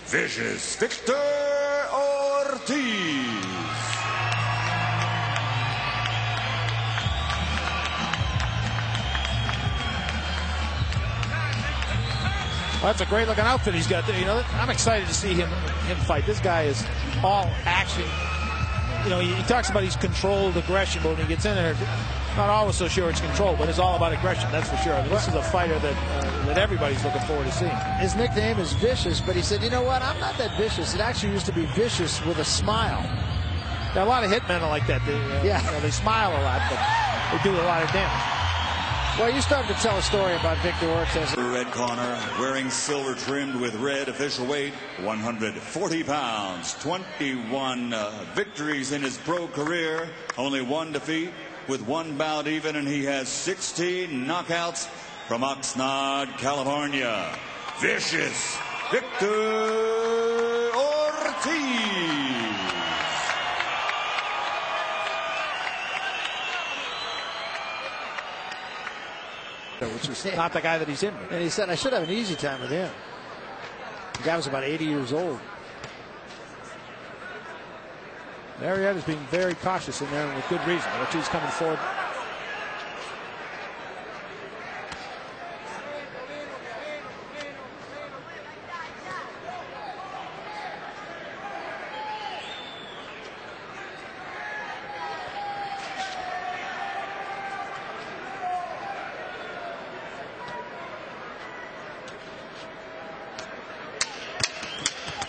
Vicious Victor Ortiz. Well, that's a great looking outfit he's got there. You know, I'm excited to see him fight. This guy is all action. You know, he talks about his controlled aggression, but when he gets in there, not always so sure it's control, but it's all about aggression, that's for sure. I mean, this is a fighter that everybody's looking forward to seeing. His nickname is Vicious, but he said, you know what, I'm not that vicious. It actually used to be vicious with a smile. There are a lot of hitmen like that. Yeah. You know, they smile a lot, but they do a lot of damage. Well, you started to tell a story about Victor Ortiz. The red corner, wearing silver trimmed with red, official weight 140 pounds, 21 victories in his pro career, only one defeat with one bout even, and he has 16 knockouts from Oxnard, California. Vicious Victor Ortiz. Which is not the guy that he's in with. And he said, I should have an easy time with him. The guy was about 80 years old. Arrieta's being very cautious in there, and with good reason. Ortiz coming forward.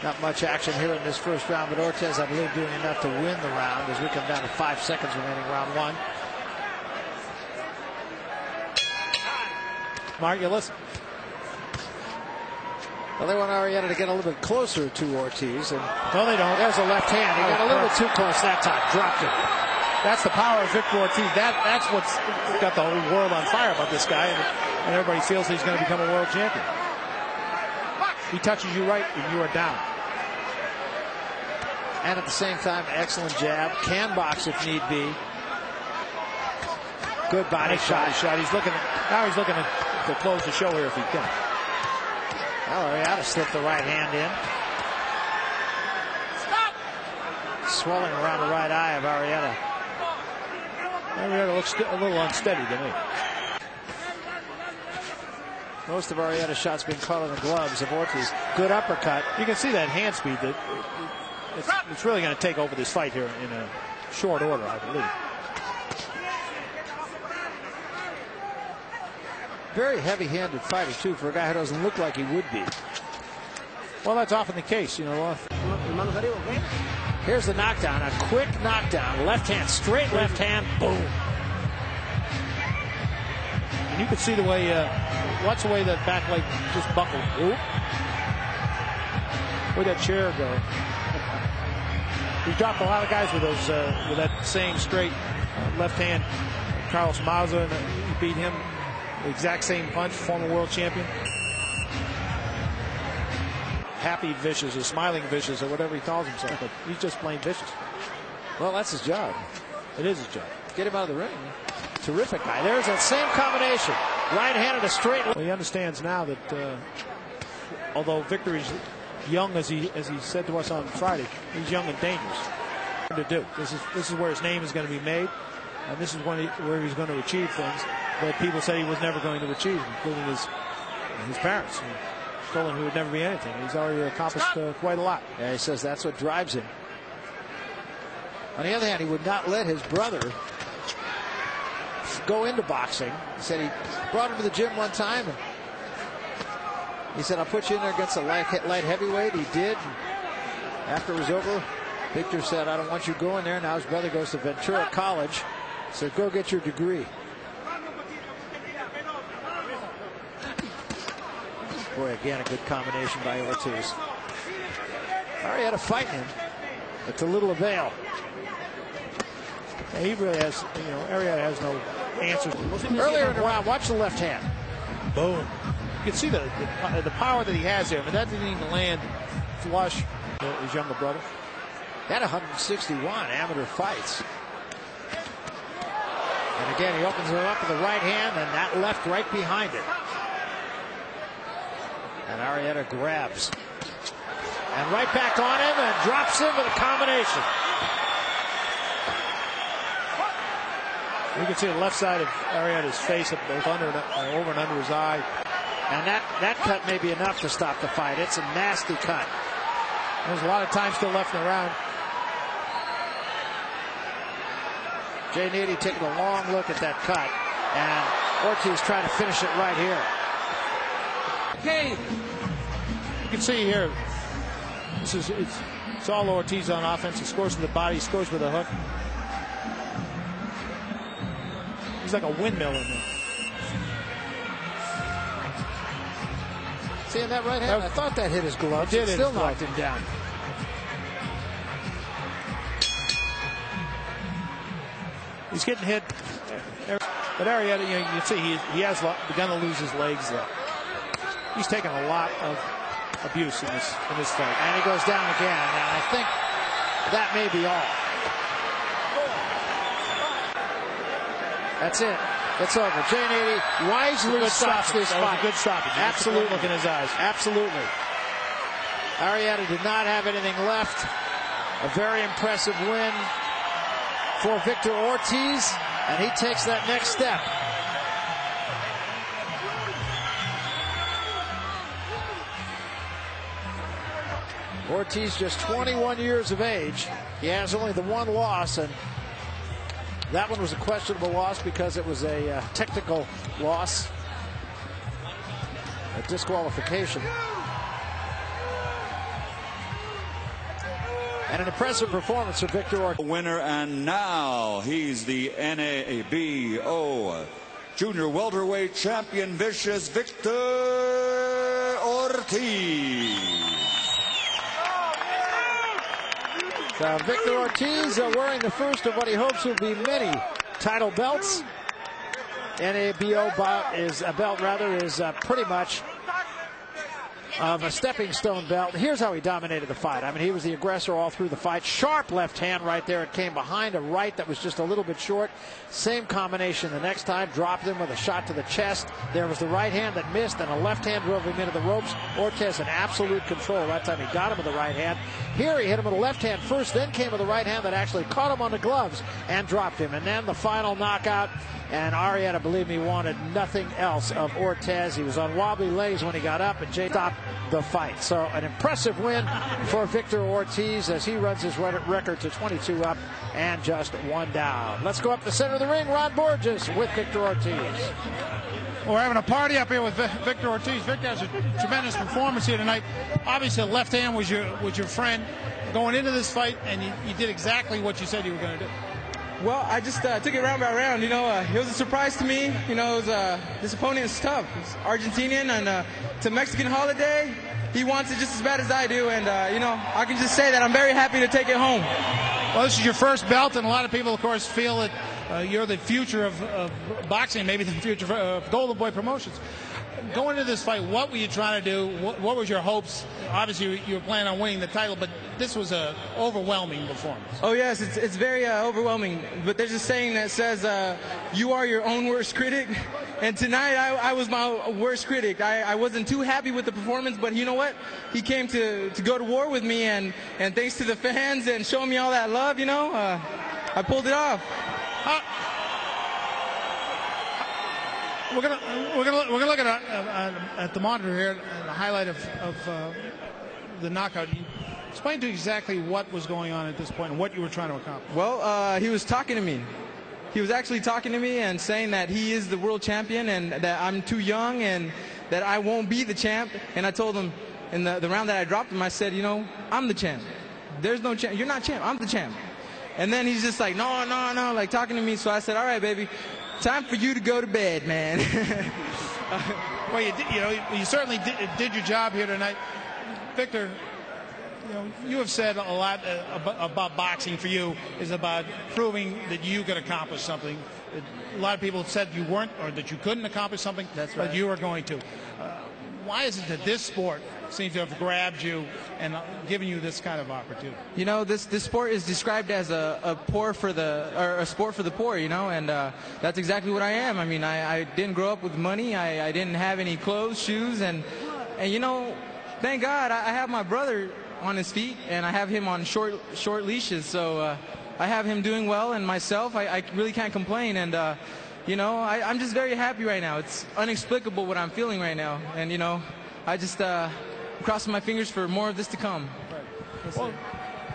Not much action here in this first round, but Ortiz, I believe, doing enough to win the round as we come down to 5 seconds remaining, round one. Mark, you listen. Well, they want Arrieta to get a little bit closer to Ortiz. And no, they don't. There's a left hand. He got a little bit too close that time. Dropped it. That's the power of Victor Ortiz. That's what's got the whole world on fire about this guy, and everybody feels he's going to become a world champion. He touches you right, and you are down. And at the same time, excellent jab. Can box if need be. Good body shot. He's looking to close the show here if he can. Well, Arrieta slipped the right hand in. Stop! Swelling around the right eye of Arrieta. Arrieta looks a little unsteady to me. Most of Arrieta's shots being caught in the gloves of Ortiz. Good uppercut. You can see that hand speed. That it's really going to take over this fight here in a short order, I believe. Very heavy-handed fighter, too, for a guy who doesn't look like he would be. Well, that's often the case, you know. Here's the knockdown, a quick knockdown. Left hand, straight left hand, boom. And you can see the way, watch the way that back leg just buckled. Oop. Where'd that chair go? He dropped a lot of guys with those, with that same straight left hand. Carlos Maza, and he beat him. The exact same punch, former world champion. Happy Vicious, or smiling Vicious, or whatever he calls himself, but he's just plain vicious. Well, that's his job. It is his job. Get him out of the ring. Terrific guy. There's that same combination. Right-handed, a straight. Well, he understands now that although Victor is young, as he said to us on Friday, he's young and dangerous. To do this is where his name is going to be made, and this is where he's going to achieve things that people said he was never going to achieve, including his parents. He told him he would never be anything. He's already accomplished quite a lot. Yeah, he says that's what drives him. On the other hand, he would not let his brother go into boxing. He said he brought him to the gym one time, and he said, I'll put you in there against a light heavyweight. He did. After it was over, Victor said, I don't want you going there. Now his brother goes to Ventura College. So go get your degree. Boy, again, a good combination by Ortiz. Arrieta fighting him, but to little avail. Yeah, he really has, you know, Arrieta has no answers. Earlier in the round, watch the left hand. Boom. You can see the power that he has there. I mean, that didn't even land flush his younger brother. That 161 amateur fights. And again, he opens it up with the right hand, and that left right behind it. And Arrieta grabs. And right back on him and drops him with a combination. You can see the left side of Arrieta's face, both over and under his eye. And that cut may be enough to stop the fight. It's a nasty cut. There's a lot of time still left in the round. Jay Nady taking a long look at that cut. And Ortiz trying to finish it right here. Okay. You can see here, it's all Ortiz on offense. He scores with the body, he scores with a hook. He's like a windmill in there. Seeing that right hand? I thought that hit his glove. It still knocked him down. He's getting hit. But Arrieta, you can see he has begun to lose his legs there. He's taken a lot of abuse in this fight. And he goes down again. And I think that may be all. That's it. It's over. Jay Nady wisely stops this fight. Good stoppage. Absolutely. Look in his eyes. Absolutely. Arrieta did not have anything left. A very impressive win for Victor Ortiz, and he takes that next step. Ortiz just 21 years of age. He has only the one loss, and that one was a questionable loss because it was a technical loss, a disqualification. And an impressive performance for Victor Ortiz. Winner, and now he's the NABO Junior Welterweight Champion, vicious Victor Ortiz. So Victor Ortiz wearing the first of what he hopes will be many title belts. NABO belt is pretty much of a stepping stone belt. Here's how he dominated the fight. I mean, he was the aggressor all through the fight. Sharp left hand right there. It came behind a right that was just a little bit short. Same combination the next time. Dropped him with a shot to the chest. There was the right hand that missed, and a left hand drove him into the ropes. Ortiz in absolute control. That time he got him with the right hand. Here he hit him with a left hand first, then came with the right hand that actually caught him on the gloves and dropped him. And then the final knockout. And Arrieta, believe me, wanted nothing else of Ortiz. He was on wobbly legs when he got up, and Jay stopped the fight. So an impressive win for Victor Ortiz as he runs his record to 22 up and just 1 down. Let's go up the center of the ring. Ron Borges with Victor Ortiz. We're having a party up here with Victor Ortiz. Victor has a tremendous performance here tonight. Obviously, the left hand was your friend going into this fight, and you did exactly what you said you were going to do. Well, I just took it round by round. You know, it was a surprise to me. You know, this opponent is tough. He's Argentinian, and it's a Mexican holiday. He wants it just as bad as I do, and you know, I can just say that I'm very happy to take it home. Well, this is your first belt, and a lot of people, of course, feel that you're the future of boxing, maybe the future of Golden Boy Promotions. Going into this fight, what were you trying to do? What was your hopes? Obviously, you were planning on winning the title, but this was an overwhelming performance. Oh, yes, it's very overwhelming. But there's a saying that says, you are your own worst critic. And tonight, I was my worst critic. I wasn't too happy with the performance, but you know what? He came to go to war with me, and thanks to the fans and showing me all that love, you know, I pulled it off. We're gonna look at the monitor here, the highlight of the knockout. Explain to exactly what was going on at this point and what you were trying to accomplish. Well, he was talking to me. He was actually talking to me and saying that he is the world champion and that I'm too young and that I won't be the champ. And I told him in the round that I dropped him, I said, you know, I'm the champ. There's no champ. You're not champ. I'm the champ. And then he's just like, no, like talking to me. So I said, all right, baby. Time for you to go to bed, man. Well, you certainly did your job here tonight, Victor. You know, you have said a lot about boxing. For you is about proving that you could accomplish something. A lot of people have said you weren't, or that you couldn't accomplish something. That's right. But you are going to. Why is it that this sport seems to have grabbed you and given you this kind of opportunity? You know, this sport is described as a sport for the poor, you know, and that's exactly what I am. I mean, I didn't grow up with money. I didn't have any clothes, shoes, and you know, thank God I have my brother on his feet, and I have him on short leashes. So I have him doing well, and myself, I really can't complain. And I'm just very happy right now. It's inexplicable what I'm feeling right now, and I just crossing my fingers for more of this to come. Right.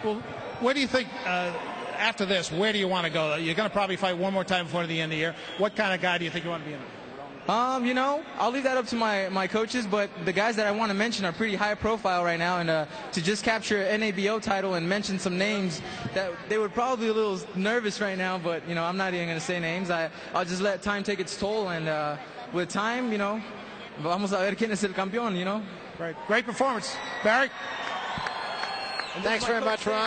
Well, where do you think after this? Where do you want to go? You're going to probably fight one more time before the end of the year. What kind of guy do you think you want to be in? I'll leave that up to my coaches, but the guys that I want to mention are pretty high profile right now, and to just capture an NABO title and mention some names that they would probably be a little nervous right now, but I'm not even going to say names. I'll just let time take its toll, and with time, vamos a ver quién es el campeón, Right. Great performance, Barry. Thanks very much, Ron.